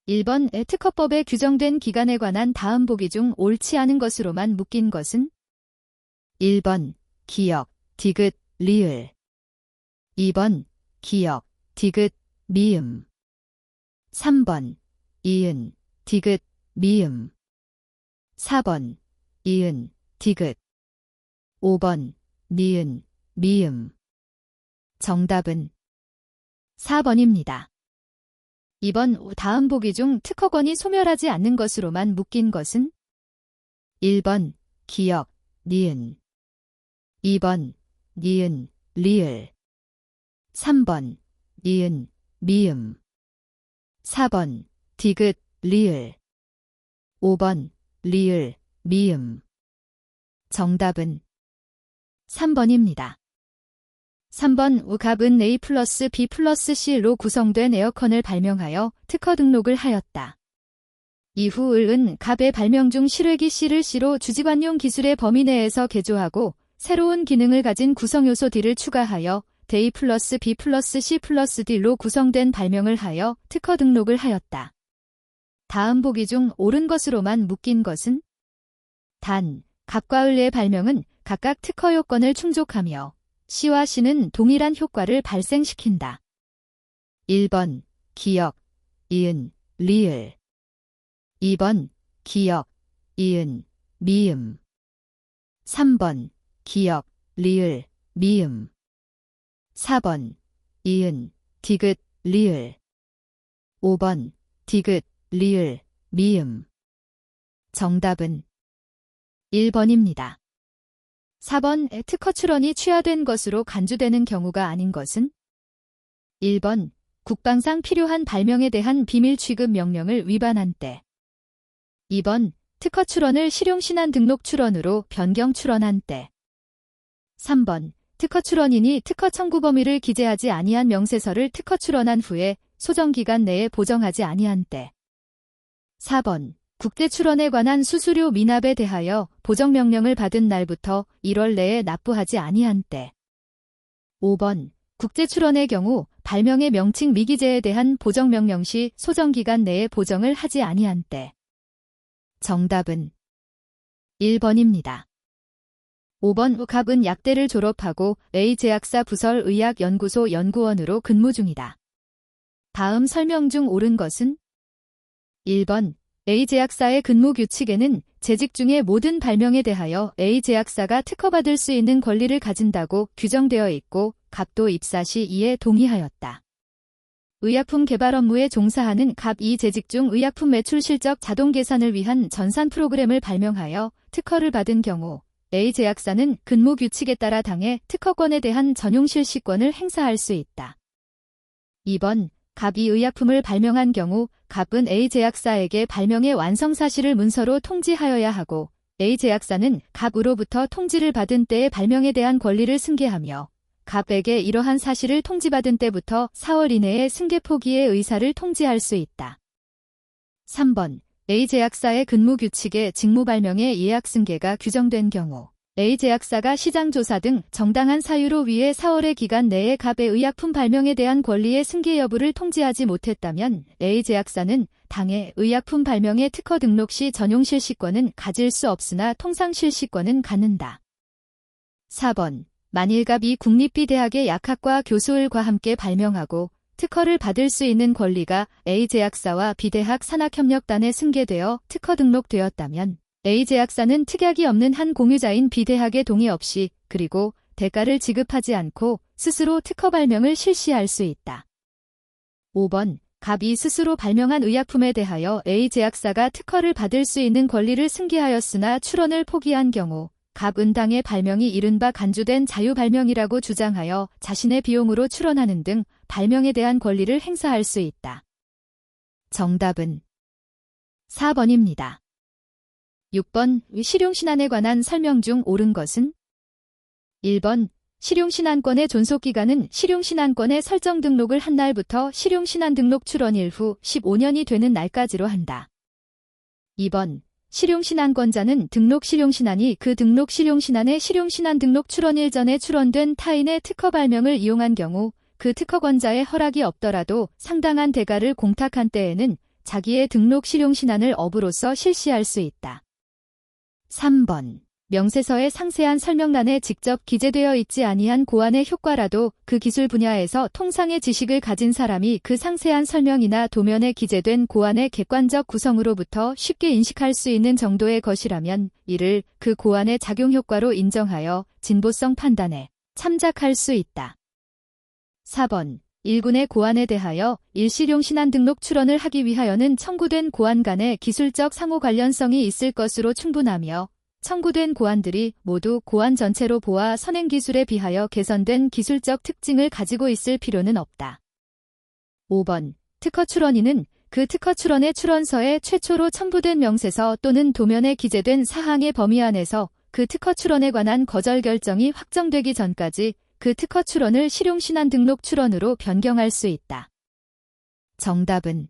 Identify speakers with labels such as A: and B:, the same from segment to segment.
A: 1번 특허법에 규정된 기간에 관한 다음 보기 중 옳지 않은 것으로만 묶인 것은 1번 기역, 디귿, 리을 2번 기역, 디귿, 미음 3번 이은, 디귿, 미음 4번 이은, 디귿 5번 니은, 미음 정답은 4번입니다. 2번 다음 보기 중 특허권이 소멸하지 않는 것으로만 묶인 것은 1번 기역, 니은 2번 니은, 리을 3번 니은, 미음 4번 디귿, 리을 5번 리을, 미음 정답은 3번입니다. 3번 갑은 A 플러스 B 플러스 C로 구성된 에어컨을 발명하여 특허 등록을 하였다. 이후 을은 갑의 발명 중 실외기 C를 C로 주지관용 기술의 범위 내에서 개조하고 새로운 기능을 가진 구성요소 D를 추가하여 A 플러스 B 플러스 C 플러스 D로 구성된 발명을 하여 특허 등록을 하였다. 다음 보기 중 옳은 것으로만 묶인 것은 단, 갑과 을의 발명은 각각 특허 요건을 충족하며 C와 C는 동일한 효과를 발생시킨다. 1번 기역, 이은, 리을 2번 기역, 이은, 미음 3번 기역, 리을, 미음 4번 이은, 디귿, 리을 5번 디귿, 리을, 미음 정답은 1번입니다. 4번 특허 출원이 취하된 것으로 간주되는 경우가 아닌 것은 1번 국방상 필요한 발명에 대한 비밀 취급 명령을 위반한 때 2번 특허 출원을 실용신안 등록 출원으로 변경 출원한 때 3번 특허 출원인이 특허 청구 범위를 기재하지 아니한 명세서를 특허 출원한 후에 소정기간 내에 보정하지 아니한 때 4번 국제 출원에 관한 수수료 미납에 대하여 보정명령을 받은 날부터 1월 내에 납부하지 아니한 때 5번 국제 출원의 경우 발명의 명칭 미기재에 대한 보정명령 시 소정기간 내에 보정을 하지 아니한 때 정답은 1번입니다. 5번 갑은 약대를 졸업하고 A제약사 부설의학연구소 연구원으로 근무 중이다. 다음 설명 중 옳은 것은 1번 A제약사의 근무 규칙에는 재직 중의 모든 발명에 대하여 A제약사가 특허받을 수 있는 권리를 가진다고 규정되어 있고 갑도 입사 시 이에 동의하였다. 의약품 개발 업무에 종사하는 갑이 재직 중 의약품 매출 실적 자동 계산을 위한 전산 프로그램을 발명하여 특허를 받은 경우 A제약사는 근무 규칙에 따라 당해 특허권에 대한 전용 실시권을 행사할 수 있다. 2번 갑이 의약품을 발명한 경우 갑은 A제약사에게 발명의 완성 사실을 문서로 통지하여야 하고 A제약사는 갑으로부터 통지를 받은 때의 발명에 대한 권리를 승계하며 갑에게 이러한 사실을 통지받은 때부터 4월 이내에 승계 포기의 의사를 통지할 수 있다. 3번 A제약사의 근무 규칙에 직무 발명의 예약 승계가 규정된 경우 A제약사가 시장조사 등 정당한 사유로 위에 4월의 기간 내에 갑의 의약품 발명에 대한 권리의 승계 여부를 통지하지 못했다면 A제약사는 당해 의약품 발명의 특허 등록 시 전용 실시권은 가질 수 없으나 통상 실시권은 갖는다. 4번 만일 갑이 국립비대학의 약학과 교수을과 함께 발명하고 특허를 받을 수 있는 권리가 A제약사와 비대학 산학협력단에 승계되어 특허 등록되었다면 A제약사는 특약이 없는 한 공유자인 비대학의 동의 없이 그리고 대가를 지급하지 않고 스스로 특허 발명을 실시할 수 있다. 5번 갑이 스스로 발명한 의약품에 대하여 A제약사가 특허를 받을 수 있는 권리를 승계하였으나 출원을 포기한 경우 갑은 당의 발명이 이른바 간주된 자유발명이라고 주장하여 자신의 비용으로 출원하는 등 발명에 대한 권리를 행사할 수 있다. 정답은 4번입니다. 6번 실용신안에 관한 설명 중 옳은 것은 1번 실용신안권의 존속기간은 실용신안권의 설정 등록을 한 날부터 실용신안 등록 출원일 후 15년이 되는 날까지로 한다. 2번 실용신안권자는 등록 실용신안이 그 등록 실용신안의 실용신안 등록 출원일 전에 출원된 타인의 특허 발명을 이용한 경우 그 특허권자의 허락이 없더라도 상당한 대가를 공탁한 때에는 자기의 등록 실용신안을 업으로서 실시할 수 있다. 3번. 명세서의 상세한 설명란에 직접 기재되어 있지 아니한 고안의 효과라도 그 기술 분야에서 통상의 지식을 가진 사람이 그 상세한 설명이나 도면에 기재된 고안의 객관적 구성으로부터 쉽게 인식할 수 있는 정도의 것이라면 이를 그 고안의 작용 효과로 인정하여 진보성 판단에 참작할 수 있다. 4번. 일군의 고안에 대하여 일실용신안 등록 출원을 하기 위하여는 청구된 고안 간의 기술적 상호 관련성이 있을 것으로 충분하며 청구된 고안들이 모두 고안 전체로 보아 선행기술에 비하여 개선된 기술적 특징을 가지고 있을 필요는 없다. 5번. 특허 출원인은 그 특허 출원의 출원서에 최초로 첨부된 명세서 또는 도면에 기재된 사항의 범위 안에서 그 특허 출원에 관한 거절 결정이 확정되기 전까지 그 특허 출원을 실용신안 등록 출원으로 변경할 수 있다. 정답은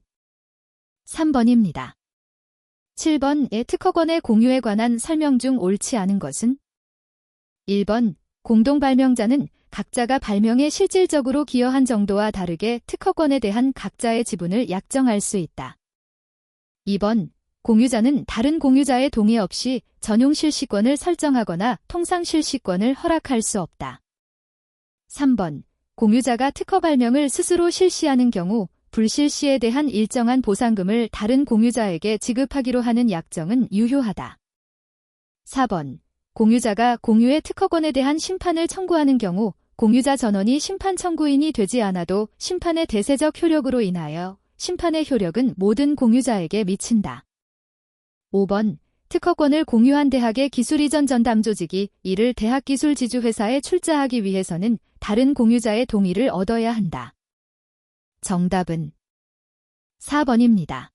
A: 3번입니다. 7번의 특허권의 공유에 관한 설명 중 옳지 않은 것은 1번. 공동발명자는 각자가 발명에 실질적으로 기여한 정도와 다르게 특허권에 대한 각자의 지분을 약정할 수 있다. 2번. 공유자는 다른 공유자의 동의 없이 전용 실시권을 설정하거나 통상 실시권을 허락할 수 없다. 3번. 공유자가 특허 발명을 스스로 실시하는 경우 불실시에 대한 일정한 보상금을 다른 공유자에게 지급하기로 하는 약정은 유효하다. 4번. 공유자가 공유의 특허권에 대한 심판을 청구하는 경우 공유자 전원이 심판 청구인이 되지 않아도 심판의 대세적 효력으로 인하여 심판의 효력은 모든 공유자에게 미친다. 5번. 특허권을 공유한 대학의 기술이전 전담 조직이 이를 대학기술지주회사에 출자하기 위해서는 다른 공유자의 동의를 얻어야 한다. 정답은 4번입니다.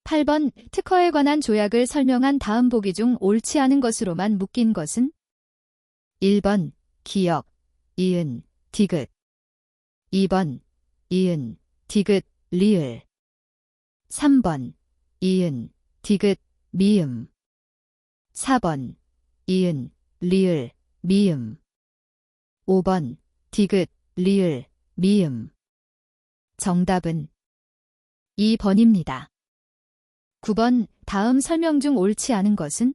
A: 8번. 특허에 관한 조약을 설명한 다음 보기 중 옳지 않은 것으로만 묶인 것은 1번. 기역, 이은, 디귿 2번. 이은, 디귿, 리을 3번. 이은, 디귿, 미음 4번. 이은, 리을, 미음 5번. 디귿, 리을, 미음 정답은 2번입니다. 9번. 다음 설명 중 옳지 않은 것은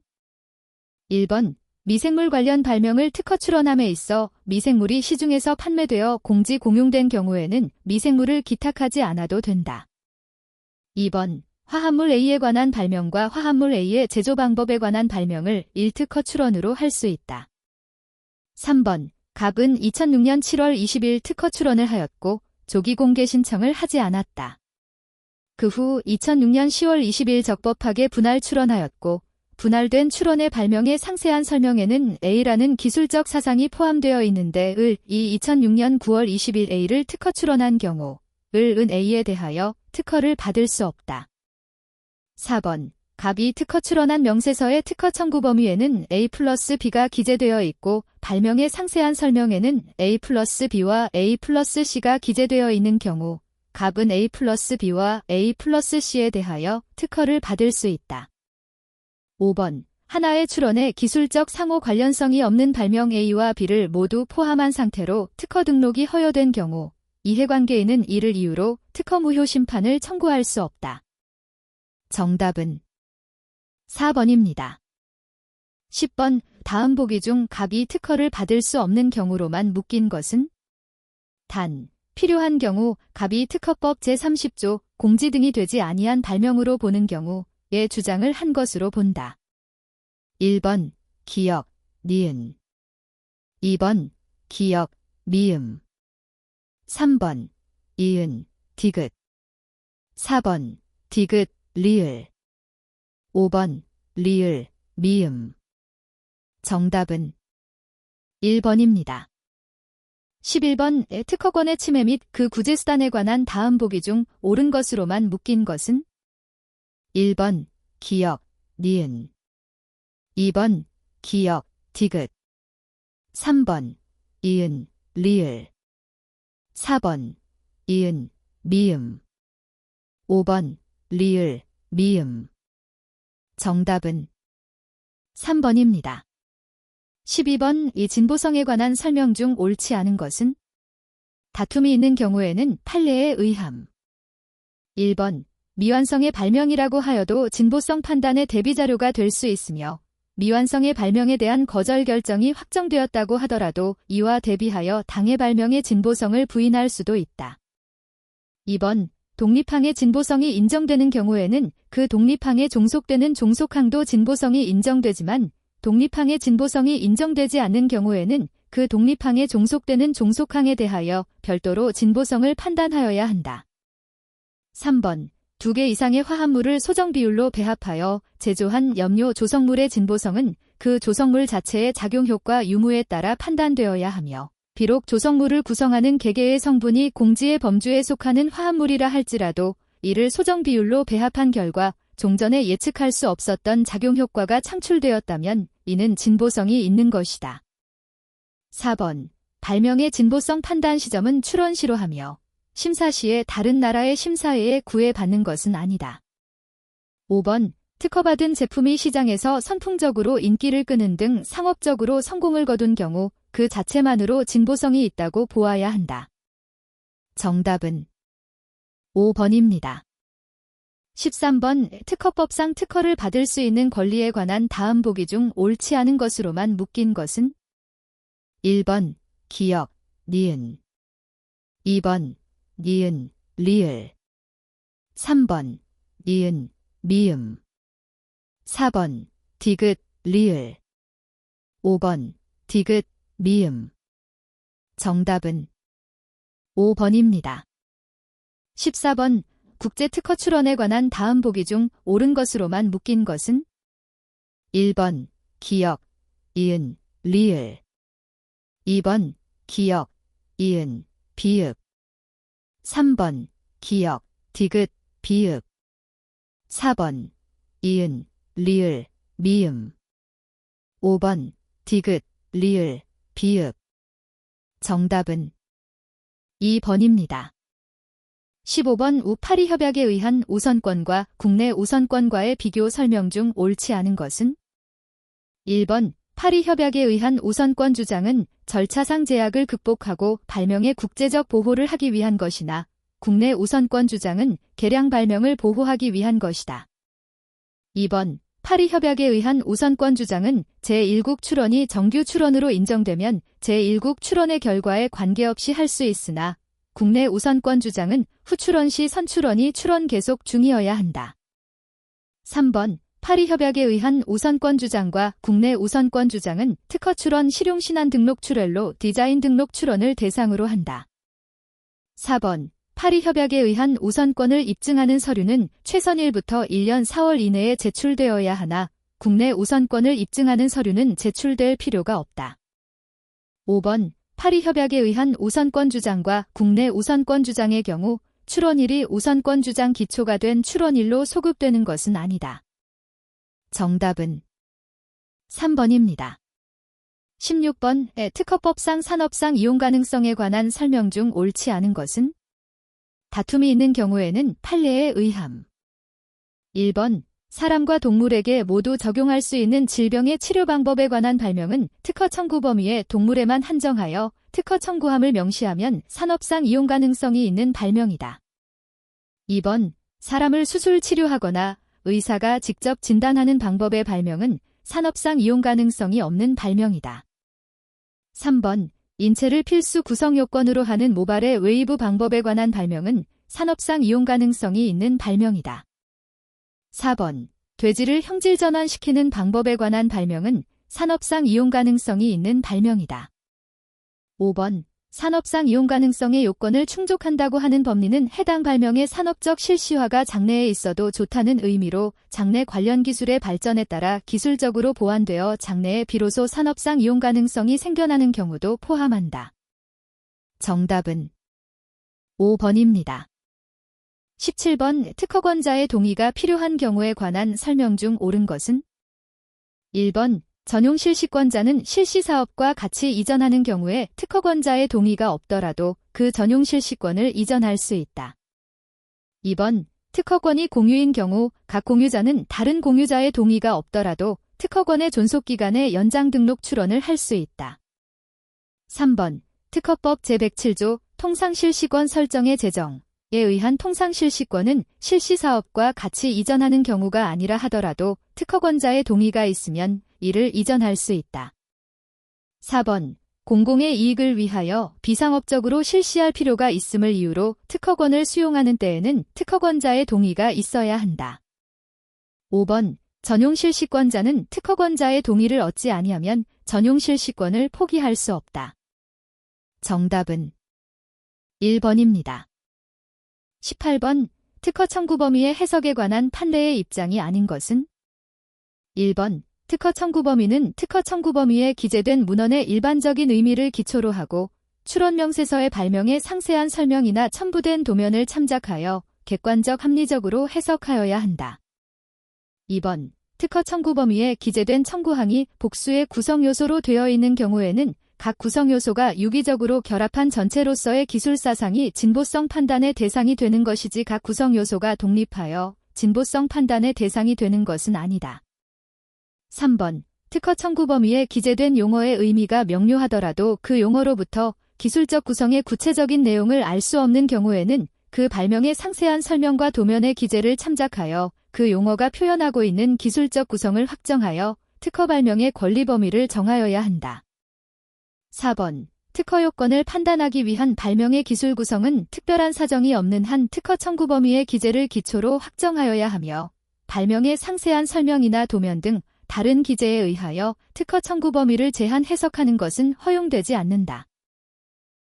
A: 1번. 미생물 관련 발명을 특허 출원함에 있어 미생물이 시중에서 판매되어 공지 공용된 경우에는 미생물을 기탁하지 않아도 된다. 2번. 화합물 A에 관한 발명과 화합물 A의 제조 방법에 관한 발명을 1특허 출원으로 할 수 있다. 3번. 갑은 2006년 7월 20일 특허 출원을 하였고 조기 공개 신청을 하지 않았다. 그 후 2006년 10월 20일 적법하게 분할 출원하였고 분할된 출원의 발명의 상세한 설명에는 A라는 기술적 사상이 포함되어 있는데 이 2006년 9월 20일 A를 특허 출원한 경우 은 A에 대하여 특허를 받을 수 없다. 4번. 갑이 특허 출원한 명세서의 특허 청구 범위에는 A 플러스 B가 기재되어 있고 발명의 상세한 설명에는 A 플러스 B와 A 플러스 C가 기재되어 있는 경우 갑은 A 플러스 B와 A 플러스 C에 대하여 특허를 받을 수 있다. 5번. 하나의 출원에 기술적 상호 관련성이 없는 발명 A와 B를 모두 포함한 상태로 특허 등록이 허용된 경우 이해관계인은 이를 이유로 특허 무효 심판을 청구할 수 없다. 정답은 4번입니다. 10번. 다음 보기 중 갑이 특허를 받을 수 없는 경우로만 묶인 것은 단. 필요한 경우 갑이 특허법 제30조 공지 등이 되지 아니한 발명으로 보는 경우에 주장을 한 것으로 본다. 1번. 기역, 니은 2번. 기역, 미음 3번. 이은, 디귿 4번. 디귿, 리을 5번. 리을, 미음 정답은 1번입니다. 11번. 특허권의 침해 및 그 구제수단에 관한 다음 보기 중 옳은 것으로만 묶인 것은 1번. 기역, 니은 2번. 기역, 디귿 3번. 이은, 리을 4번. 이은, 미음 5번. 리을, 미음 정답은 3번입니다. 12번. 이 진보성에 관한 설명 중 옳지 않은 것은 다툼이 있는 경우에는 판례에 의함 1번. 미완성의 발명이라고 하여도 진보성 판단의 대비자료가 될 수 있으며 미완성의 발명에 대한 거절 결정이 확정되었다고 하더라도 이와 대비하여 당의 발명의 진보성을 부인할 수도 있다. 2번 독립항의 진보성이 인정되는 경우에는 그 독립항에 종속되는 종속항도 진보성이 인정되지만 독립항의 진보성이 인정되지 않는 경우에는 그 독립항에 종속되는 종속항에 대하여 별도로 진보성을 판단하여야 한다. 3번 2개 이상의 화합물을 소정 비율로 배합하여 제조한 염료 조성물의 진보성은 그 조성물 자체의 작용효과 유무에 따라 판단되어야 하며 비록 조성물을 구성하는 개개의 성분이 공지의 범주에 속하는 화합물이라 할지라도 이를 소정 비율로 배합한 결과 종전에 예측할 수 없었던 작용효과가 창출되었다면 이는 진보성이 있는 것이다. 4번 발명의 진보성 판단 시점은 출원시로 하며 심사 시에 다른 나라의 심사회에 구애받는 것은 아니다. 5번 특허받은 제품이 시장에서 선풍적으로 인기를 끄는 등 상업적으로 성공을 거둔 경우 그 자체만으로 진보성이 있다고 보아야 한다. 정답은 5번입니다. 13번 특허법상 특허를 받을 수 있는 권리에 관한 다음 보기 중 옳지 않은 것으로만 묶인 것은 1번 기역, 니은 2번 니은, 리을 3번 니은, 미음 4번 디귿, 리을 5번 디귿, 미음 정답은 5번입니다. 14번 국제특허 출원에 관한 다음 보기 중 옳은 것으로만 묶인 것은 1번 기역, 이은, 리을 2번 기역, 이은, 비읍 3번 기역, 디귿, 비읍 4번 이은, 리을, 미음 5번 디귿, 리을, 비읍 정답은 2번입니다. 15번 우-파리 협약에 의한 우선권과 국내 우선권과의 비교 설명 중 옳지 않은 것은 1번 파리 협약에 의한 우선권 주장은 절차상 제약을 극복하고 발명의 국제적 보호를 하기 위한 것이나 국내 우선권 주장은 개량 발명을 보호하기 위한 것이다. 2번 파리 협약에 의한 우선권 주장은 제1국 출원이 정규 출원으로 인정되면 제1국 출원의 결과에 관계없이 할 수 있으나 국내 우선권 주장은 후출원 시 선출원이 출원 계속 중이어야 한다. 3번 파리 협약에 의한 우선권 주장과 국내 우선권 주장은 특허 출원 실용 신안 등록 출원로 디자인 등록 출원을 대상으로 한다. 4번 파리 협약에 의한 우선권을 입증하는 서류는 최선 1부터 1년 4월 이내에 제출되어야 하나 국내 우선권을 입증하는 서류는 제출될 필요가 없다. 5번 파리 협약에 의한 우선권 주장과 국내 우선권 주장의 경우 출원일이 우선권 주장 기초가 된 출원일로 소급되는 것은 아니다. 정답은 3번입니다. 16번 특허법상 산업상 이용 가능성에 관한 설명 중 옳지 않은 것은 다툼이 있는 경우에는 판례에 의함. 1번 사람과 동물에게 모두 적용할 수 있는 질병의 치료 방법에 관한 발명은 특허 청구 범위에 동물에만 한정하여 특허 청구함을 명시하면 산업상 이용 가능성이 있는 발명이다. 2번 사람을 수술 치료하거나 의사가 직접 진단하는 방법의 발명은 산업상 이용 가능성이 없는 발명이다. 3번 인체를 필수 구성 요건으로 하는 모발의 웨이브 방법에 관한 발명은 산업상 이용 가능성이 있는 발명이다. 4번 돼지를 형질 전환시키는 방법에 관한 발명은 산업상 이용 가능성이 있는 발명이다. 5번 산업상 이용 가능성의 요건을 충족한다고 하는 법리는 해당 발명의 산업적 실시화가 장래에 있어도 좋다는 의미로 장래 관련 기술의 발전에 따라 기술적으로 보완되어 장래에 비로소 산업상 이용 가능성이 생겨나는 경우도 포함한다. 정답은 5번입니다. 17번 특허권자의 동의가 필요한 경우에 관한 설명 중 옳은 것은 1번 전용 실시권자는 실시사업과 같이 이전하는 경우에 특허권자의 동의가 없더라도 그 전용 실시권을 이전할 수 있다. 2번 특허권이 공유인 경우 각 공유자는 다른 공유자의 동의가 없더라도 특허권의 존속기간의 연장 등록 출원을 할 수 있다. 3번 특허법 제107조 통상실시권 설정의 제정, 의한 통상실시권은 실시사업과 같이 이전하는 경우가 아니라 하더라도 특허권자의 동의가 있으면 이를 이전할 수 있다. 4번. 공공의 이익을 위하여 비상업적으로 실시할 필요가 있음을 이유로 특허권을 수용하는 때에는 특허권자의 동의가 있어야 한다. 5번. 전용실시권자는 특허권자의 동의를 얻지 아니하면 전용실시권을 포기할 수 없다. 정답은 1번입니다. 18번. 특허 청구 범위의 해석에 관한 판례의 입장이 아닌 것은? 1번. 특허 청구 범위는 특허 청구 범위에 기재된 문헌의 일반적인 의미를 기초로 하고 출원 명세서의 발명의 상세한 설명이나 첨부된 도면을 참작하여 객관적 합리적으로 해석하여야 한다. 2번. 특허 청구 범위에 기재된 청구항이 복수의 구성 요소로 되어 있는 경우에는 각 구성 요소가 유기적으로 결합한 전체로서의 기술사상이 진보성 판단의 대상이 되는 것이지 각 구성 요소가 독립하여 진보성 판단의 대상이 되는 것은 아니다. 3번. 특허 청구 범위에 기재된 용어의 의미가 명료하더라도 그 용어로부터 기술적 구성의 구체적인 내용을 알 수 없는 경우에는 그 발명의 상세한 설명과 도면의 기재를 참작하여 그 용어가 표현하고 있는 기술적 구성을 확정하여 특허 발명의 권리 범위를 정하여야 한다. 4번. 특허 요건을 판단하기 위한 발명의 기술 구성은 특별한 사정이 없는 한 특허 청구 범위의 기재를 기초로 확정하여야 하며 발명의 상세한 설명이나 도면 등 다른 기재에 의하여 특허 청구 범위를 제한 해석하는 것은 허용되지 않는다.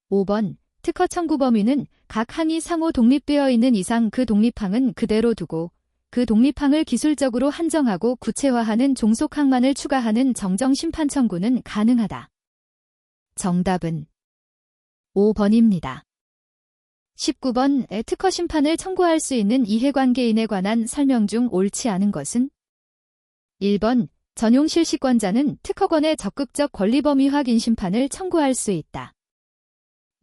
A: 5번. 특허 청구 범위는 각 항이 상호 독립되어 있는 이상 그 독립항은 그대로 두고 그 독립항을 기술적으로 한정하고 구체화하는 종속항만을 추가하는 정정 심판 청구는 가능하다. 정답은 5번입니다. 19번. 특허 심판을 청구할 수 있는 이해관계인에 관한 설명 중 옳지 않은 것은? 1번. 전용실시권자는 특허권의 적극적 권리 범위 확인 심판을 청구할 수 있다.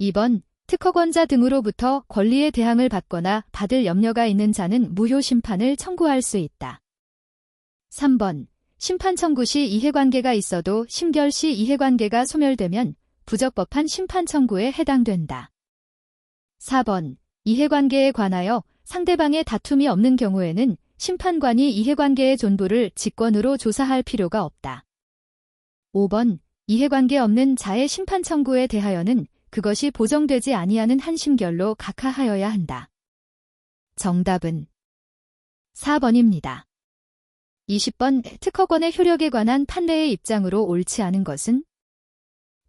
A: 2번. 특허권자 등으로부터 권리의 대항을 받거나 받을 염려가 있는 자는 무효 심판을 청구할 수 있다. 3번. 심판 청구 시 이해관계가 있어도 심결 시 이해관계가 소멸되면 부적법한 심판 청구에 해당된다. 4번. 이해관계에 관하여 상대방의 다툼이 없는 경우에는 심판관이 이해관계의 존부를 직권으로 조사할 필요가 없다. 5번. 이해관계 없는 자의 심판 청구에 대하여는 그것이 보정되지 아니하는 한 심결로 각하하여야 한다. 정답은 4번입니다. 20번. 특허권의 효력에 관한 판례의 입장으로 옳지 않은 것은?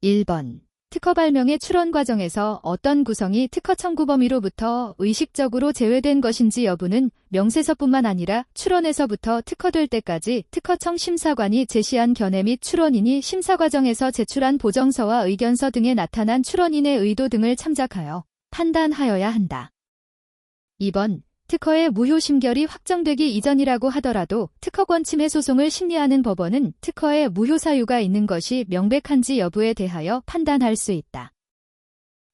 A: 1번. 특허 발명의 출원 과정에서 어떤 구성이 특허 청구 범위로부터 의식적으로 제외된 것인지 여부는 명세서뿐만 아니라 출원에서부터 특허될 때까지 특허청 심사관이 제시한 견해 및 출원인이 심사 과정에서 제출한 보정서와 의견서 등에 나타난 출원인의 의도 등을 참작하여 판단하여야 한다. 2번. 특허의 무효 심결이 확정되기 이전이라고 하더라도 특허권 침해 소송을 심리하는 법원은 특허에 무효 사유가 있는 것이 명백한지 여부에 대하여 판단할 수 있다.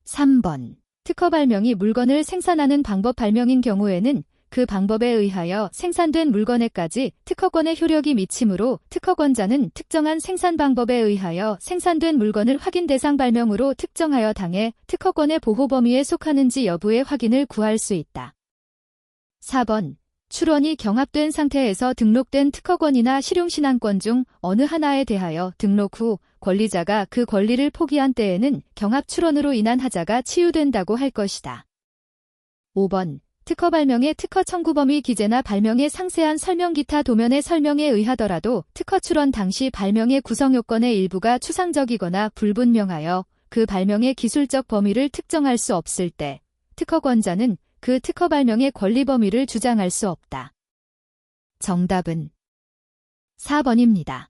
A: 3번. 특허 발명이 물건을 생산하는 방법 발명인 경우에는 그 방법에 의하여 생산된 물건에까지 특허권의 효력이 미치므로 특허권자는 특정한 생산 방법에 의하여 생산된 물건을 확인 대상 발명으로 특정하여 당해 특허권의 보호 범위에 속하는지 여부의 확인을 구할 수 있다. 4번. 출원이 경합된 상태에서 등록된 특허권이나 실용신안권 중 어느 하나에 대하여 등록 후 권리자가 그 권리를 포기한 때에는 경합 출원으로 인한 하자가 치유된다고 할 것이다. 5번. 특허 발명의 특허 청구 범위 기재나 발명의 상세한 설명 기타 도면의 설명에 의하더라도 특허 출원 당시 발명의 구성 요건의 일부가 추상적이거나 불분명하여 그 발명의 기술적 범위를 특정할 수 없을 때 특허권자는 그 특허 발명의 권리 범위를 주장할 수 없다. 정답은 4번입니다.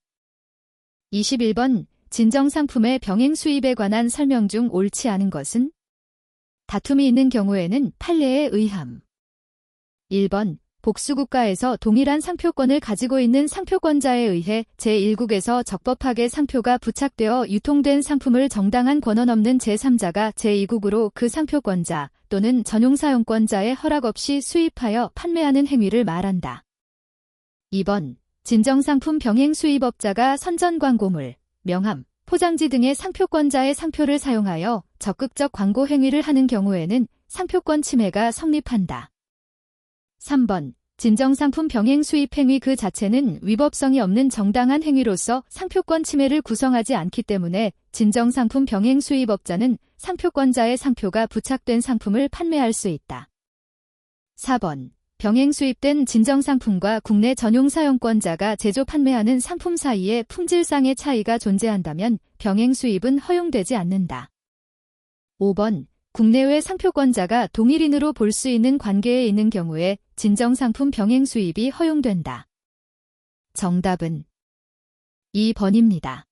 A: 21번. 진정상품의 병행 수입에 관한 설명 중 옳지 않은 것은? 다툼이 있는 경우에는 판례에 의함. 1번. 복수국가에서 동일한 상표권을 가지고 있는 상표권자에 의해 제1국에서 적법하게 상표가 부착되어 유통된 상품을 정당한 권한 없는 제3자가 제2국으로 그 상표권자 또는 전용사용권자의 허락 없이 수입하여 판매하는 행위를 말한다. 2번. 진정상품 병행 수입업자가 선전 광고물, 명함, 포장지 등의 상표권자의 상표를 사용하여 적극적 광고 행위를 하는 경우에는 상표권 침해가 성립한다. 3번. 진정상품 병행 수입 행위 그 자체는 위법성이 없는 정당한 행위로서 상표권 침해를 구성하지 않기 때문에 진정상품 병행 수입업자는 상표권자의 상표가 부착된 상품을 판매할 수 있다. 4번. 병행 수입된 진정상품과 국내 전용 사용권자가 제조 판매하는 상품 사이에 품질상의 차이가 존재한다면 병행 수입은 허용되지 않는다. 5번. 국내외 상표권자가 동일인으로 볼 수 있는 관계에 있는 경우에 진정상품 병행 수입이 허용된다. 정답은 2번입니다.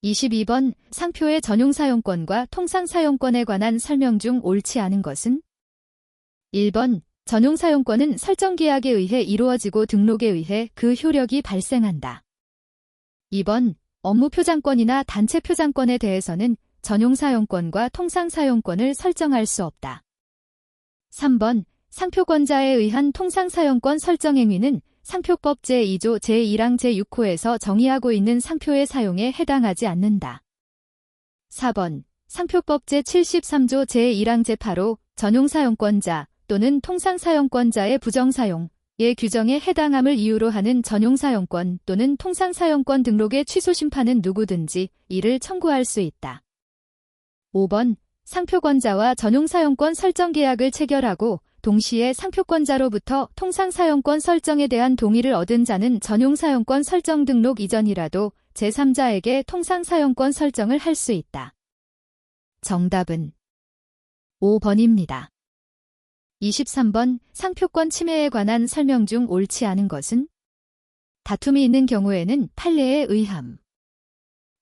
A: 22번. 상표의 전용 사용권과 통상 사용권에 관한 설명 중 옳지 않은 것은? 1번. 전용 사용권은 설정 계약에 의해 이루어지고 등록에 의해 그 효력이 발생한다. 2번. 업무 표장권이나 단체 표장권에 대해서는 전용 사용권과 통상 사용권을 설정할 수 없다. 3번. 상표권자에 의한 통상 사용권 설정 행위는 상표법 제2조 제1항 제6호에서 정의하고 있는 상표의 사용에 해당하지 않는다. 4번. 상표법 제73조 제1항 제8호 전용 사용권자 또는 통상 사용권자의 부정 사용의 규정에 해당함을 이유로 하는 전용 사용권 또는 통상 사용권 등록의 취소 심판은 누구든지 이를 청구할 수 있다. 5번. 상표권자와 전용 사용권 설정 계약을 체결하고 동시에 상표권자로부터 통상 사용권 설정에 대한 동의를 얻은 자는 전용 사용권 설정 등록 이전이라도 제3자에게 통상 사용권 설정을 할 수 있다. 정답은 5번입니다. 23번. 상표권 침해에 관한 설명 중 옳지 않은 것은? 다툼이 있는 경우에는 판례에 의함.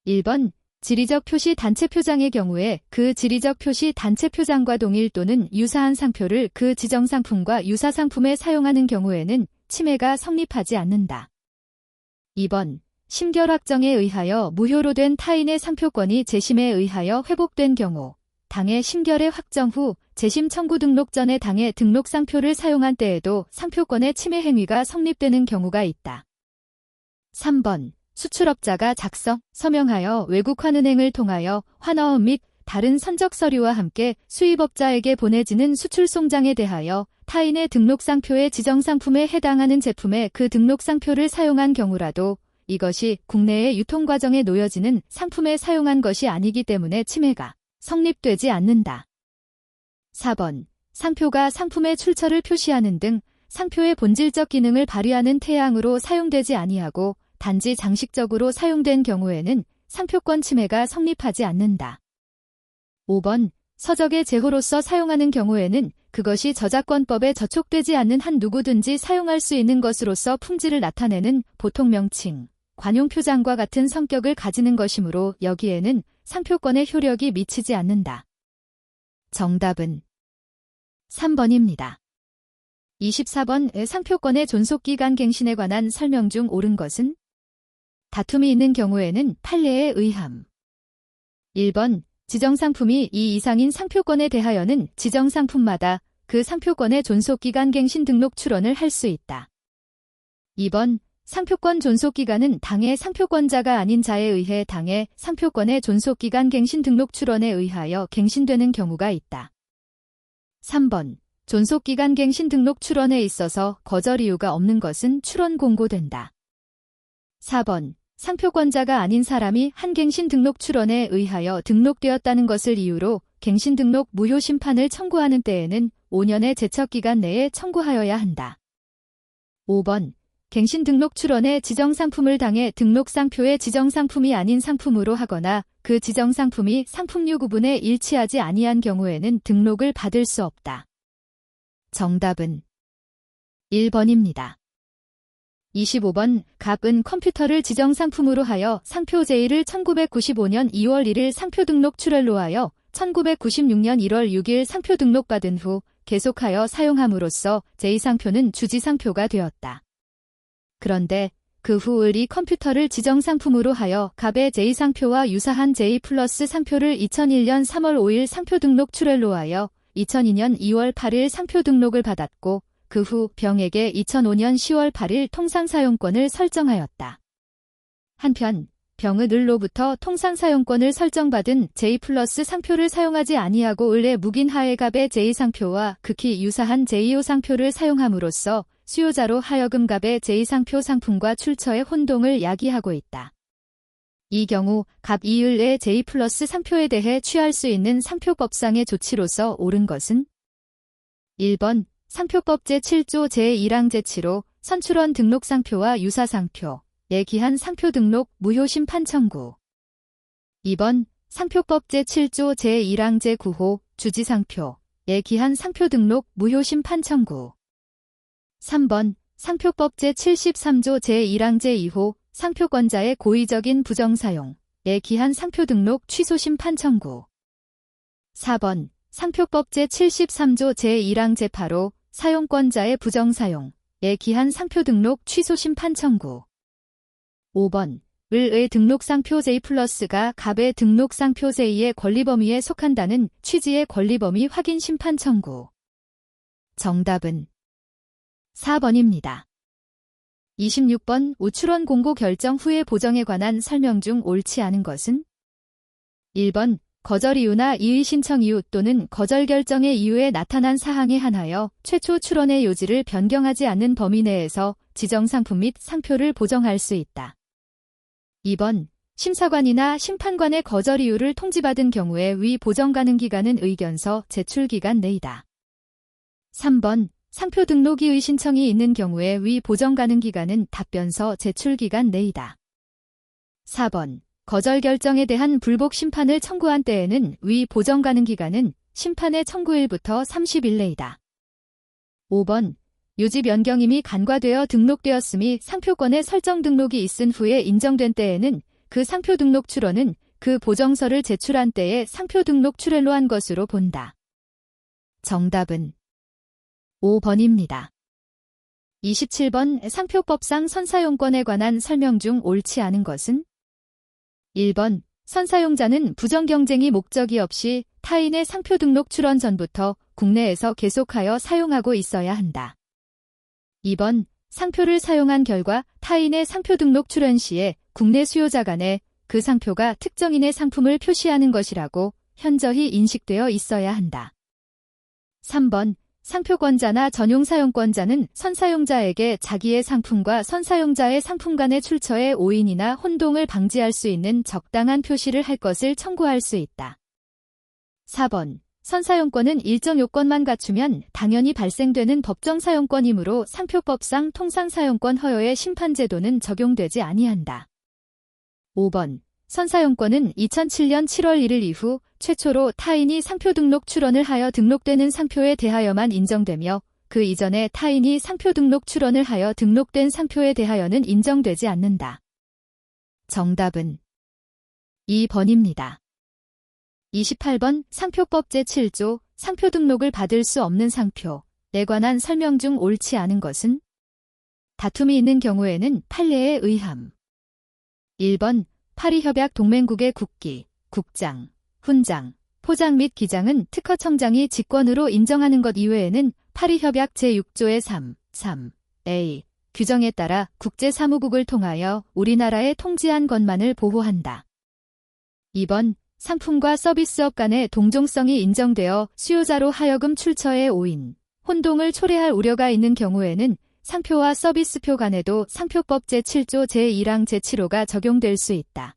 A: 1번. 지리적 표시 단체 표장의 경우에 그 지리적 표시 단체 표장과 동일 또는 유사한 상표를 그 지정 상품과 유사 상품에 사용하는 경우에는 침해가 성립하지 않는다. 2번. 심결 확정에 의하여 무효로 된 타인의 상표권이 재심에 의하여 회복된 경우 당해 심결의 확정 후 재심 청구 등록 전에 당해 등록 상표를 사용한 때에도 상표권의 침해 행위가 성립되는 경우가 있다. 3번. 수출업자가 작성, 서명하여 외국 환은행을 통하여 환어음 및 다른 선적 서류와 함께 수입업자에게 보내지는 수출송장에 대하여 타인의 등록상표의 지정상품에 해당하는 제품에 그 등록상표를 사용한 경우라도 이것이 국내의 유통과정에 놓여지는 상품에 사용한 것이 아니기 때문에 침해가 성립되지 않는다. 4번. 상표가 상품의 출처를 표시하는 등 상표의 본질적 기능을 발휘하는 태양으로 사용되지 아니하고 단지 장식적으로 사용된 경우에는 상표권 침해가 성립하지 않는다. 5번. 서적의 제호로서 사용하는 경우에는 그것이 저작권법에 저촉되지 않는 한 누구든지 사용할 수 있는 것으로서 품질을 나타내는 보통 명칭, 관용 표장과 같은 성격을 가지는 것이므로 여기에는 상표권의 효력이 미치지 않는다. 정답은 3번입니다. 24번. 상표권의 존속기간 갱신에 관한 설명 중 옳은 것은? 다툼이 있는 경우에는 판례에 의함. 1번. 지정상품이 2 이상인 상표권에 대하여는 지정상품마다 그 상표권의 존속기간 갱신 등록 출원을 할 수 있다. 2번. 상표권 존속기간은 당해 상표권자가 아닌 자에 의해 당해 상표권의 존속기간 갱신 등록 출원에 의하여 갱신되는 경우가 있다. 3번. 존속기간 갱신 등록 출원에 있어서 거절 이유가 없는 것은 출원 공고된다. 4번. 상표권자가 아닌 사람이 한 갱신 등록 출원에 의하여 등록되었다는 것을 이유로 갱신 등록 무효 심판을 청구하는 때에는 5년의 제척기간 내에 청구하여야 한다. 5번. 갱신 등록 출원에 지정상품을 당해 등록상표의 지정상품이 아닌 상품으로 하거나 그 지정상품이 상품류 구분에 일치하지 아니한 경우에는 등록을 받을 수 없다. 정답은 1번입니다. 25번. 갑은 컴퓨터를 지정상품으로 하여 상표 제1을 1995년 2월 1일 상표 등록 출원로 하여 1996년 1월 6일 상표 등록받은 후 계속하여 사용함으로써 제2상표는 주지상표가 되었다. 그런데 그 후 을이 컴퓨터를 지정상품으로 하여 갑의 제2상표와 유사한 제2 플러스 상표를 2001년 3월 5일 상표 등록 출원로 하여 2002년 2월 8일 상표 등록을 받았고 그 후 병에게 2005년 10월 8일 통상사용권을 설정하였다. 한편 병의 을로부터 통상사용권을 설정받은 J+ 상표를 사용하지 아니하고 을의 묵인하에 갑의 J 상표와 극히 유사한 J5 상표를 사용함으로써 수요자로 하여금 갑의 J 상표 상품과 출처의 혼동을 야기하고 있다. 이 경우 갑 이을의 J+ 상표에 대해 취할 수 있는 상표법상의 조치로서 옳은 것은 1번 상표법 제7조 제1항 제7호 선출원 등록 상표와 유사 상표에 기한 상표 등록 무효 심판 청구. 2번 상표법 제7조 제1항 제9호 주지 상표에 기한 상표 등록 무효 심판 청구. 3번 상표법 제73조 제1항 제2호 상표권자의 고의적인 부정사용에 기한 상표 등록 취소 심판 청구. 4번 상표법 제73조 제1항 제8호 사용권자의 부정사용에 기한 상표 등록 취소 심판 청구. 5번 을의 등록상표 J+가 갑의 등록상표 J의 권리범위에 속한다는 취지의 권리범위 확인 심판 청구. 정답은 4번입니다. 26번 우출원 공고 결정 후의 보정에 관한 설명 중 옳지 않은 것은 1번 거절 이유나 이의 신청 이유 또는 거절 결정의 이유에 나타난 사항에 한하여 최초 출원의 요지를 변경하지 않는 범위 내에서 지정 상품 및 상표를 보정할 수 있다. 2번 심사관이나 심판관의 거절 이유를 통지받은 경우에 위 보정 가능 기간은 의견서 제출 기간 내이다. 3번 상표 등록이의 신청이 있는 경우에 위 보정 가능 기간은 답변서 제출 기간 내이다. 4번 거절 결정에 대한 불복 심판을 청구한 때에는 위 보정 가능 기간은 심판의 청구일부터 30일 내이다. 5번 요지 변경임이 간과되어 등록되었음이 상표권의 설정 등록이 있은 후에 인정된 때에는 그 상표 등록 출원은 그 보정서를 제출한 때에 상표 등록 출원로 한 것으로 본다. 정답은 5번입니다. 27번 상표법상 선사용권에 관한 설명 중 옳지 않은 것은 1번 선사용자는 부정경쟁이 목적이 없이 타인의 상표 등록 출원 전부터 국내에서 계속하여 사용하고 있어야 한다. 2번 상표를 사용한 결과 타인의 상표 등록 출원 시에 국내 수요자 간에 그 상표가 특정인의 상품을 표시하는 것이라고 현저히 인식되어 있어야 한다. 3번 상표권자나 전용사용권자는 선사용자에게 자기의 상품과 선사용자의 상품 간의 출처의 오인이나 혼동을 방지할 수 있는 적당한 표시를 할 것을 청구할 수 있다. 4번 선사용권은 일정 요건만 갖추면 당연히 발생되는 법정사용권이므로 상표법상 통상사용권 허여의 심판제도는 적용되지 아니한다. 5번 선사용권은 2007년 7월 1일 이후 최초로 타인이 상표 등록 출원을 하여 등록되는 상표에 대하여만 인정되며 그 이전에 타인이 상표 등록 출원을 하여 등록된 상표에 대하여는 인정되지 않는다. 정답은 2번입니다. 28번 상표법 제7조 상표 등록을 받을 수 없는 상표에 관한 설명 중 옳지 않은 것은 다툼이 있는 경우에는 판례에 의함. 1번 파리협약 동맹국의 국기, 국장, 훈장, 포장 및 기장은 특허청장이 직권으로 인정하는 것 이외에는 파리협약 제6조의 3.A 규정에 따라 국제사무국을 통하여 우리나라에 통지한 것만을 보호한다. 2번 상품과 서비스업 간의 동종성이 인정되어 수요자로 하여금 출처의 오인, 혼동을 초래할 우려가 있는 경우에는 상표와 서비스표 간에도 상표법 제7조 제1항 제7호가 적용될 수 있다.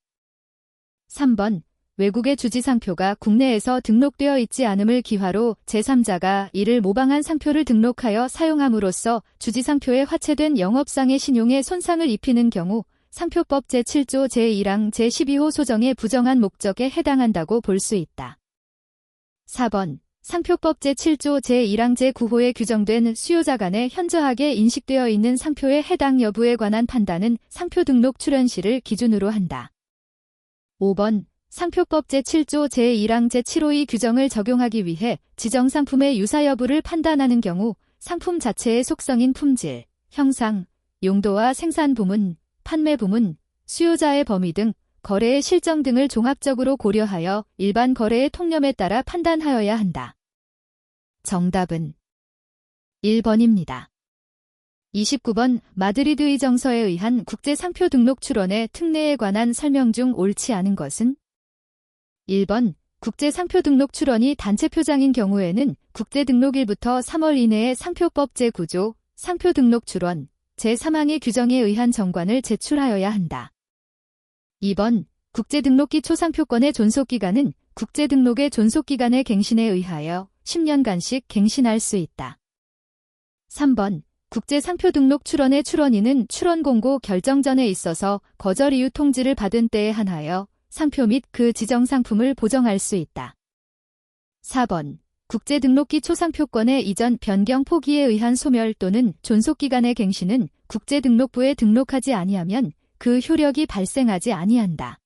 A: 3번 외국의 주지상표가 국내에서 등록되어 있지 않음을 기화로 제3자가 이를 모방한 상표를 등록하여 사용함으로써 주지상표에 화체된 영업상의 신용에 손상을 입히는 경우 상표법 제7조 제1항 제12호 소정의 부정한 목적에 해당한다고 볼 수 있다. 4번 상표법 제7조 제1항 제9호에 규정된 수요자 간에 현저하게 인식되어 있는 상표의 해당 여부에 관한 판단은 상표 등록 출원 시를 기준으로 한다. 5번 상표법 제7조 제1항 제7호의 규정을 적용하기 위해 지정 상품의 유사 여부를 판단하는 경우 상품 자체의 속성인 품질, 형상, 용도와 생산 부문, 판매 부문, 수요자의 범위 등 거래의 실정 등을 종합적으로 고려하여 일반 거래의 통념에 따라 판단하여야 한다. 정답은 1번입니다. 29번 마드리드의 정서에 의한 국제상표 등록 출원의 특례에 관한 설명 중 옳지 않은 것은? 1번 국제상표 등록 출원이 단체 표장인 경우에는 국제등록일부터 3월 이내에 상표법 제9조 상표 등록 출원 제3항의 규정에 의한 정관을 제출하여야 한다. 2번 국제등록기 초상표권의 존속기간은 국제등록의 존속기간의 갱신에 의하여 10년간씩 갱신할 수 있다. 3번 국제상표 등록 출원의 출원인은 출원공고 결정전에 있어서 거절 이유 통지를 받은 때에 한하여 상표 및 그 지정 상품을 보정할 수 있다. 4번 국제등록기 초상표권의 이전 변경 포기에 의한 소멸 또는 존속기간의 갱신은 국제등록부에 등록하지 아니하면 그 효력이 발생하지 아니한다.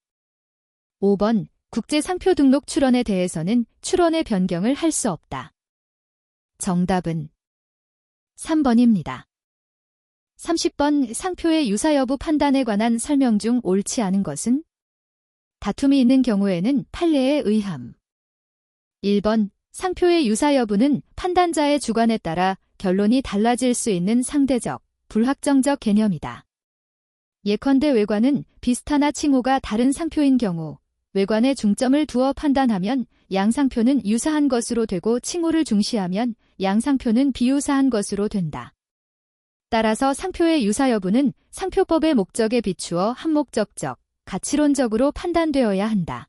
A: 5번 국제상표 등록 출원에 대해서는 출원의 변경을 할 수 없다. 정답은 3번입니다. 30번 상표의 유사 여부 판단에 관한 설명 중 옳지 않은 것은? 다툼이 있는 경우에는 판례에 의함. 1번 상표의 유사 여부는 판단자의 주관에 따라 결론이 달라질 수 있는 상대적, 불확정적 개념이다. 예컨대 외관은 비슷하나 칭호가 다른 상표인 경우 외관에 중점을 두어 판단하면 양상표는 유사한 것으로 되고 칭호를 중시하면 양상표는 비유사한 것으로 된다. 따라서 상표의 유사 여부는 상표법의 목적에 비추어 한목적적, 가치론적으로 판단되어야 한다.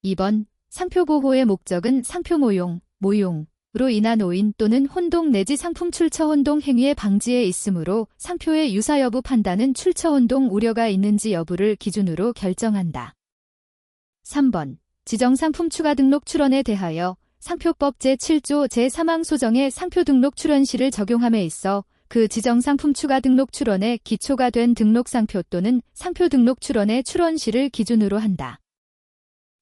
A: 2번 상표 보호의 목적은 상표 모용으로 인한 오인 또는 혼동 내지 상품 출처 혼동 행위의 방지에 있으므로 상표의 유사 여부 판단은 출처 혼동 우려가 있는지 여부를 기준으로 결정한다. 3번 지정상품 추가 등록 출원에 대하여 상표법 제7조 제3항 소정의 상표 등록 출원시를 적용함에 있어 그 지정상품 추가 등록 출원의 기초가 된 등록상표 또는 상표 등록 출원의 출원시를 기준으로 한다.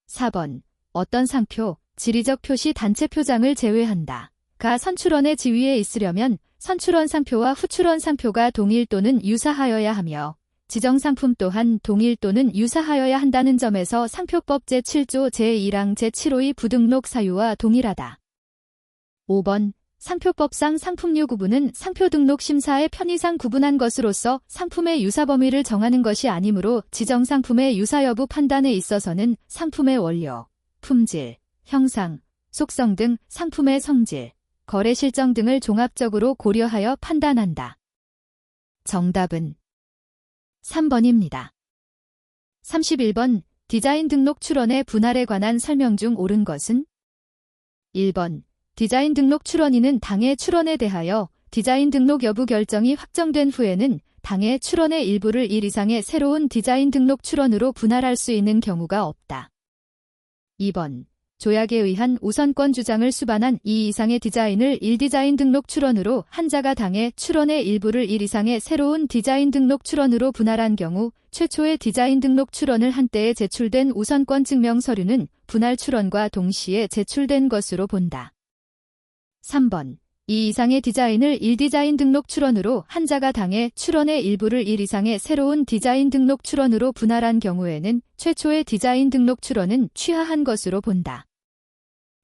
A: 4번 어떤 상표, 지리적 표시 단체 표장을 제외한다. 가 선출원의 지위에 있으려면 선출원 상표와 후출원 상표가 동일 또는 유사하여야 하며 지정상품 또한 동일 또는 유사하여야 한다는 점에서 상표법 제7조 제1항 제7호의 부등록 사유와 동일하다. 5번 상표법상 상품류 구분은 상표 등록 심사의 편의상 구분한 것으로서 상품의 유사 범위를 정하는 것이 아니므로 지정상품의 유사 여부 판단에 있어서는 상품의 원료, 품질, 형상, 속성 등 상품의 성질, 거래 실정 등을 종합적으로 고려하여 판단한다. 정답은 3번입니다. 31번 디자인 등록 출원의 분할에 관한 설명 중 옳은 것은? 1번 디자인 등록 출원인은 당의 출원에 대하여 디자인 등록 여부 결정이 확정된 후에는 당의 출원의 일부를 1 이상의 새로운 디자인 등록 출원으로 분할할 수 있는 경우가 없다. 2번 조약에 의한 우선권 주장을 수반한 2 이상의 디자인을 1디자인 등록 출원으로 한 자가 당의 출원의 일부를 1 이상의 새로운 디자인 등록 출원으로 분할한 경우 최초의 디자인 등록 출원을 한 때에 제출된 우선권 증명 서류는 분할 출원과 동시에 제출된 것으로 본다. 3번 2 이상의 디자인을 1디자인 등록 출원으로 한 자가 당의 출원의 일부를 1 이상의 새로운 디자인 등록 출원으로 분할한 경우에는 최초의 디자인 등록 출원은 취하한 것으로 본다.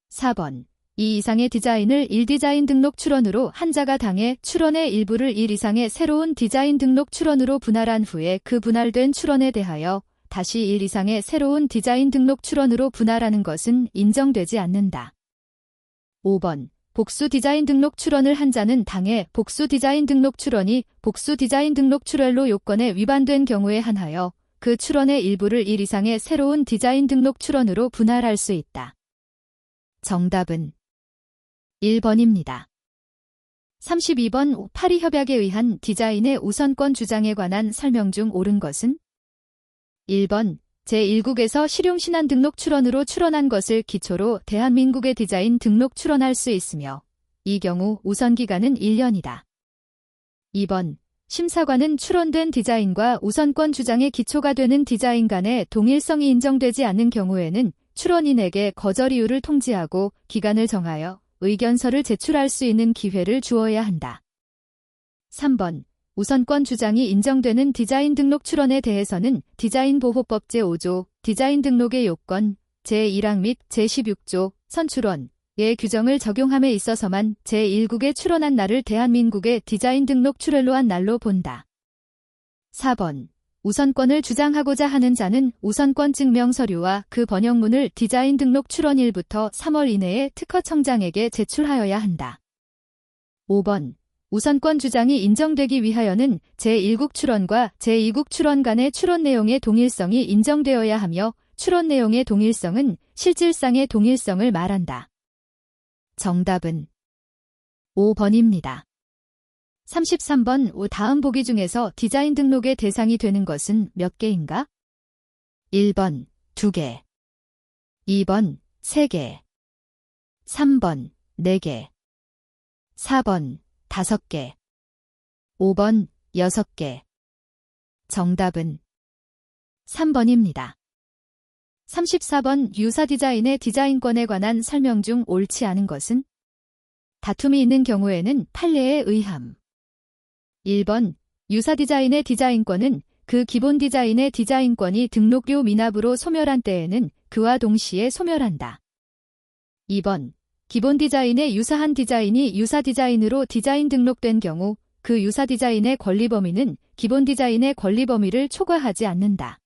A: 4번 2 이상의 디자인을 1디자인 등록 출원으로 한 자가 당의 출원의 일부를 1 이상의 새로운 디자인 등록 출원으로 분할한 후에 그 분할된 출원에 대하여 다시 1 이상의 새로운 디자인 등록 출원으로 분할하는 것은 인정되지 않는다. 5번 복수 디자인 등록 출원을 한 자는 당의 복수 디자인 등록 출원이 복수 디자인 등록 출원로 요건에 위반된 경우에 한하여 그 출원의 일부를 1 이상의 새로운 디자인 등록 출원으로 분할할 수 있다. 정답은 1번입니다. 32번 파리 협약에 의한 디자인의 우선권 주장에 관한 설명 중 옳은 것은? 1번 제1국에서 실용신안 등록 출원으로 출원한 것을 기초로 대한민국의 디자인 등록 출원할 수 있으며 이 경우 우선기간은 1년이다. 2번 심사관은 출원된 디자인과 우선권 주장의 기초가 되는 디자인 간의 동일성이 인정되지 않는 경우에는 출원인에게 거절 이유를 통지하고 기간을 정하여 의견서를 제출할 수 있는 기회를 주어야 한다. 3번 우선권 주장이 인정되는 디자인 등록 출원에 대해서는 디자인보호법 제5조 디자인 등록의 요건 제1항 및 제16조 선출원, 규정을 적용함에 있어서만 제1국에 출원한 날을 대한민국의 디자인 등록 출원로한 날로 본다. 4번. 우선권을 주장하고자 하는 자는 우선권 증명 서류와 그 번역문을 디자인 등록 출원일부터 3월 이내에 특허청장에게 제출하여야 한다. 5번. 우선권 주장이 인정되기 위하여는 제1국 출원과 제2국 출원 간의 출원 내용의 동일성이 인정되어야 하며 출원 내용의 동일성은 실질상의 동일성을 말한다. 정답은 5번입니다. 33번 다음 보기 중에서 디자인 등록의 대상이 되는 것은 몇 개인가? 1번 2개, 2번 3개, 3번 4개, 4번 5개, 5번 6개. 정답은 3번입니다. 34번 유사 디자인의 디자인권에 관한 설명 중 옳지 않은 것은? 다툼이 있는 경우에는 판례에 의함. 1번 유사 디자인의 디자인권은 그 기본 디자인의 디자인권이 등록료 미납으로 소멸한 때에는 그와 동시에 소멸한다. 2번 기본 디자인의 유사한 디자인이 유사 디자인으로 디자인 등록된 경우 그 유사 디자인의 권리 범위는 기본 디자인의 권리 범위를 초과하지 않는다.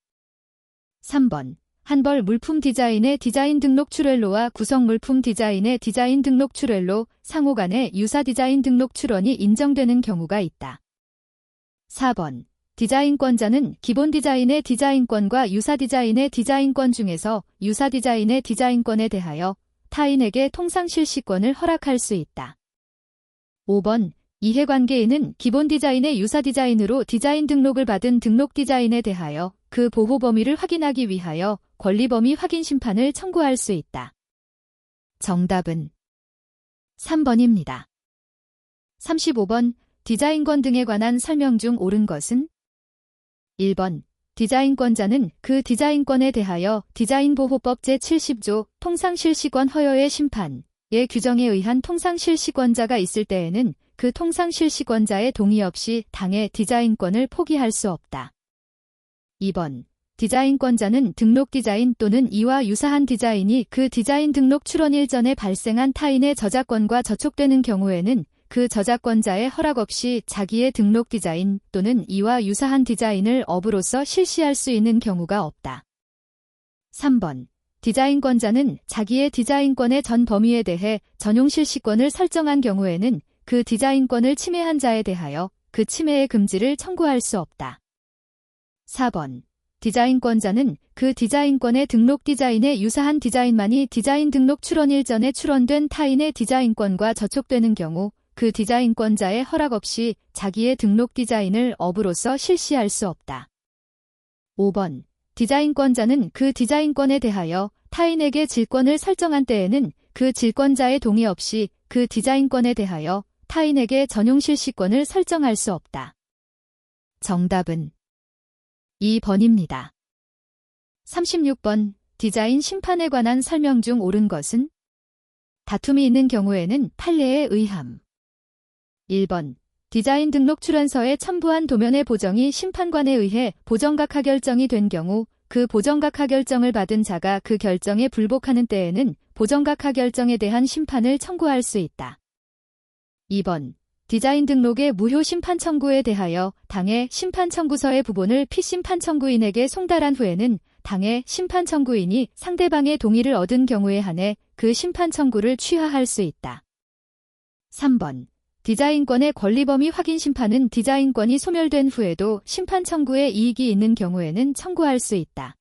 A: 3번 한벌 물품 디자인의 디자인 등록 출원로와 구성 물품 디자인의 디자인 등록 출원로 상호 간의 유사 디자인 등록 출원이 인정되는 경우가 있다. 4번 디자인권자는 기본 디자인의 디자인권과 유사 디자인의 디자인권 중에서 유사 디자인의 디자인권에 대하여 타인에게 통상 실시권을 허락할 수 있다. 5번 이해관계인은 기본 디자인의 유사 디자인으로 디자인 등록을 받은 등록 디자인에 대하여 그 보호 범위를 확인하기 위하여 권리 범위 확인 심판을 청구할 수 있다. 정답은 3번입니다. 35번 디자인권 등에 관한 설명 중 옳은 것은? 1번 디자인권자는 그 디자인권에 대하여 디자인보호법 제70조 통상실시권 허여의 심판의 규정에 의한 통상실시권자가 있을 때에는 그 통상실시권자의 동의 없이 당의 디자인권을 포기할 수 없다. 2번 디자인권자는 등록 디자인 또는 이와 유사한 디자인이 그 디자인 등록 출원일 전에 발생한 타인의 저작권과 저촉되는 경우에는 그 저작권자의 허락 없이 자기의 등록 디자인 또는 이와 유사한 디자인을 업으로서 실시할 수 있는 경우가 없다. 3번 디자인권자는 자기의 디자인권의 전 범위에 대해 전용 실시권을 설정한 경우에는 그 디자인권을 침해한 자에 대하여 그 침해의 금지를 청구할 수 없다. 4번 디자인권자는 그 디자인권의 등록 디자인에 유사한 디자인만이 디자인 등록 출원일 전에 출원된 타인의 디자인권과 저촉되는 경우 그 디자인권자의 허락 없이 자기의 등록 디자인을 업으로서 실시할 수 없다. 5번 디자인권자는 그 디자인권에 대하여 타인에게 질권을 설정한 때에는 그 질권자의 동의 없이 그 디자인권에 대하여 타인에게 전용 실시권을 설정할 수 없다. 정답은 2번입니다. 36번 디자인 심판에 관한 설명 중 옳은 것은? 다툼이 있는 경우에는 판례에 의함. 1번 디자인 등록 출원서에 첨부한 도면의 보정이 심판관에 의해 보정각하 결정이 된 경우 그 보정각하 결정을 받은 자가 그 결정에 불복하는 때에는 보정각하 결정에 대한 심판을 청구할 수 있다. 2번 디자인 등록의 무효 심판 청구에 대하여 당의 심판 청구서의 부본을 피심판 청구인에게 송달한 후에는 당의 심판 청구인이 상대방의 동의를 얻은 경우에 한해 그 심판 청구를 취하할 수 있다. 3번 디자인권의 권리범위 확인 심판은 디자인권이 소멸된 후에도 심판 청구에 이익이 있는 경우에는 청구할 수 있다.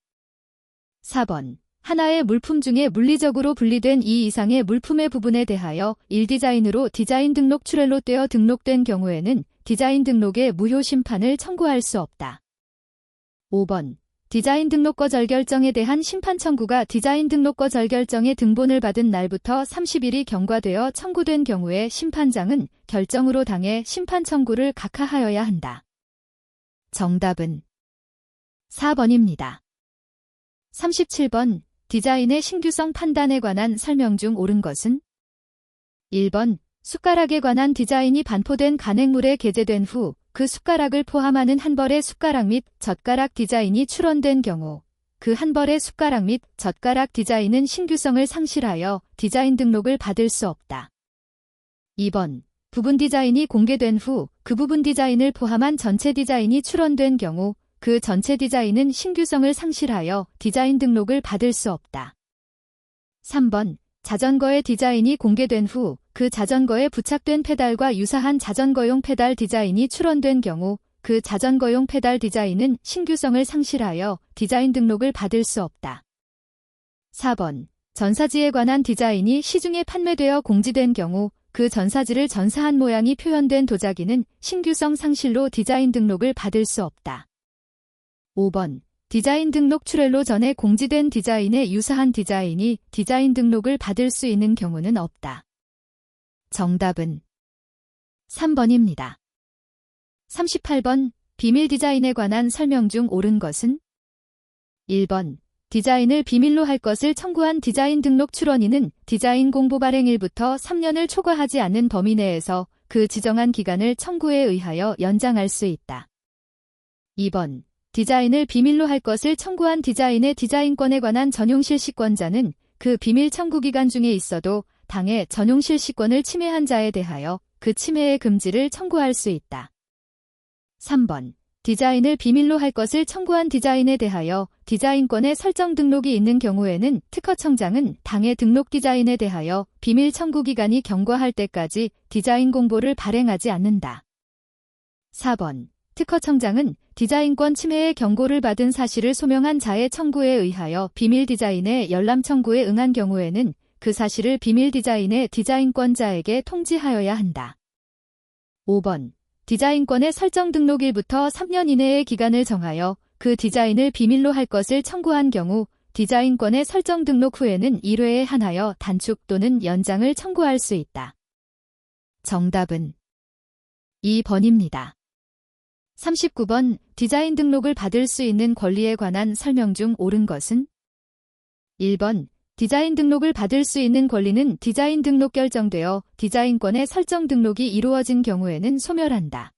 A: 4번 하나의 물품 중에 물리적으로 분리된 2 이상의 물품의 부분에 대하여 1디자인으로 디자인 등록 출원로 떼어 등록된 경우에는 디자인 등록의 무효 심판을 청구할 수 없다. 5번 디자인 등록거 절결정에 대한 심판 청구가 디자인 등록거 절결정의 등본을 받은 날부터 30일이 경과되어 청구된 경우에 심판장은 결정으로 당해 심판 청구를 각하하여야 한다. 정답은 4번입니다. 37번 디자인의 신규성 판단에 관한 설명 중 옳은 것은? 1번 숟가락에 관한 디자인이 반포된 간행물에 게재된 후 그 숟가락을 포함하는 한 벌의 숟가락 및 젓가락 디자인이 출원된 경우 그 한 벌의 숟가락 및 젓가락 디자인은 신규성을 상실하여 디자인 등록을 받을 수 없다. 2번. 부분 디자인이 공개된 후 그 부분 디자인을 포함한 전체 디자인이 출원된 경우 그 전체 디자인은 신규성을 상실하여 디자인 등록을 받을 수 없다. 3번. 자전거의 디자인이 공개된 후 그 자전거에 부착된 페달과 유사한 자전거용 페달 디자인이 출원된 경우 그 자전거용 페달 디자인은 신규성을 상실하여 디자인 등록을 받을 수 없다. 4번. 전사지에 관한 디자인이 시중에 판매되어 공지된 경우 그 전사지를 전사한 모양이 표현된 도자기는 신규성 상실로 디자인 등록을 받을 수 없다. 5번. 디자인 등록 출원로 전에 공지된 디자인에 유사한 디자인이 디자인 등록을 받을 수 있는 경우는 없다. 정답은 3번입니다. 38번. 비밀 디자인에 관한 설명 중 옳은 것은? 1번. 디자인을 비밀로 할 것을 청구한 디자인 등록 출원인은 디자인 공보 발행일부터 3년을 초과하지 않는 범위 내에서 그 지정한 기간을 청구에 의하여 연장할 수 있다. 2번. 디자인을 비밀로 할 것을 청구한 디자인의 디자인권에 관한 전용 실시권자는 그 비밀 청구 기간 중에 있어도 당의 전용 실시권을 침해한 자에 대하여 그 침해의 금지를 청구할 수 있다. 3번. 디자인을 비밀로 할 것을 청구한 디자인에 대하여 디자인권의 설정 등록이 있는 경우에는 특허청장은 당의 등록 디자인에 대하여 비밀 청구 기간이 경과할 때까지 디자인 공보를 발행하지 않는다. 4번. 특허청장은 디자인권 침해의 경고를 받은 사실을 소명한 자의 청구에 의하여 비밀 디자인의 열람 청구에 응한 경우에는 그 사실을 비밀 디자인의 디자인권자에게 통지하여야 한다. 5번. 디자인권의 설정 등록일부터 3년 이내의 기간을 정하여 그 디자인을 비밀로 할 것을 청구한 경우 디자인권의 설정 등록 후에는 1회에 한하여 단축 또는 연장을 청구할 수 있다. 정답은 2번입니다. 39번. 디자인 등록을 받을 수 있는 권리에 관한 설명 중 옳은 것은? 1번. 디자인 등록을 받을 수 있는 권리는 디자인 등록 결정되어 디자인권의 설정 등록이 이루어진 경우에는 소멸한다.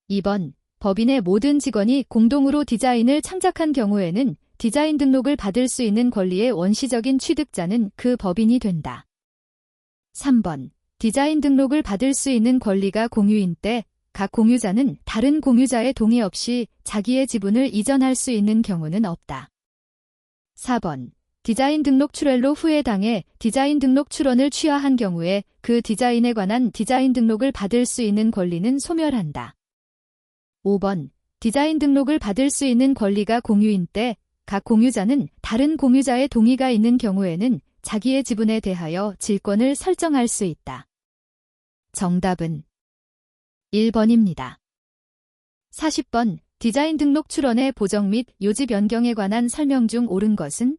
A: 2번. 법인의 모든 직원이 공동으로 디자인을 창작한 경우에는 디자인 등록을 받을 수 있는 권리의 원시적인 취득자는 그 법인이 된다. 3번. 디자인 등록을 받을 수 있는 권리가 공유인 때 각 공유자는 다른 공유자의 동의 없이 자기의 지분을 이전할 수 있는 경우는 없다. 4번. 디자인 등록 출원로 후에 당해 디자인 등록 출원을 취하한 경우에 그 디자인에 관한 디자인 등록을 받을 수 있는 권리는 소멸한다. 5번. 디자인 등록을 받을 수 있는 권리가 공유인 때 각 공유자는 다른 공유자의 동의가 있는 경우에는 자기의 지분에 대하여 질권을 설정할 수 있다. 정답은 1번입니다. 40번. 디자인 등록 출원의 보정 및 요지 변경에 관한 설명 중 옳은 것은?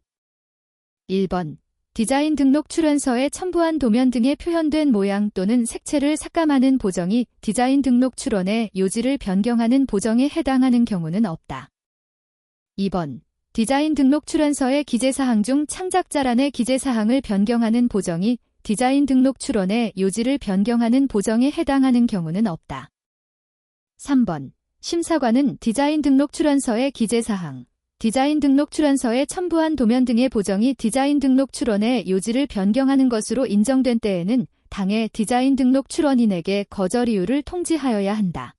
A: 1번. 디자인 등록 출원서에 첨부한 도면 등에 표현된 모양 또는 색채를 삭감하는 보정이 디자인 등록 출원의 요지를 변경하는 보정에 해당하는 경우는 없다. 2번. 디자인 등록 출원서의 기재사항 중 창작자란의 기재사항을 변경하는 보정이 디자인 등록 출원의 요지를 변경하는 보정에 해당하는 경우는 없다. 3번. 심사관은 디자인 등록 출원서의 기재사항, 디자인 등록 출원서에 첨부한 도면 등의 보정이 디자인 등록 출원의 요지를 변경하는 것으로 인정된 때에는 당의 디자인 등록 출원인에게 거절 이유를 통지하여야 한다.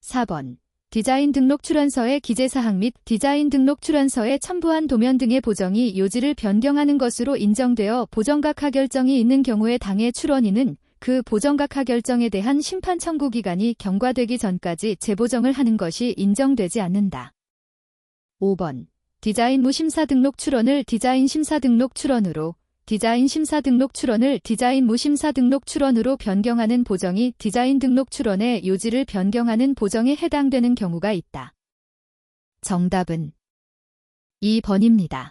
A: 4번. 디자인 등록 출원서의 기재사항 및 디자인 등록 출원서에 첨부한 도면 등의 보정이 요지를 변경하는 것으로 인정되어 보정각하 결정이 있는 경우에 당의 출원인은 그 보정각하 결정에 대한 심판 청구 기간이 경과되기 전까지 재보정을 하는 것이 인정되지 않는다. 5번. 디자인 무심사 등록 출원을 디자인 심사 등록 출원으로, 디자인 심사 등록 출원을 디자인 무심사 등록 출원으로 변경하는 보정이 디자인 등록 출원의 요지를 변경하는 보정에 해당되는 경우가 있다. 정답은 2번입니다.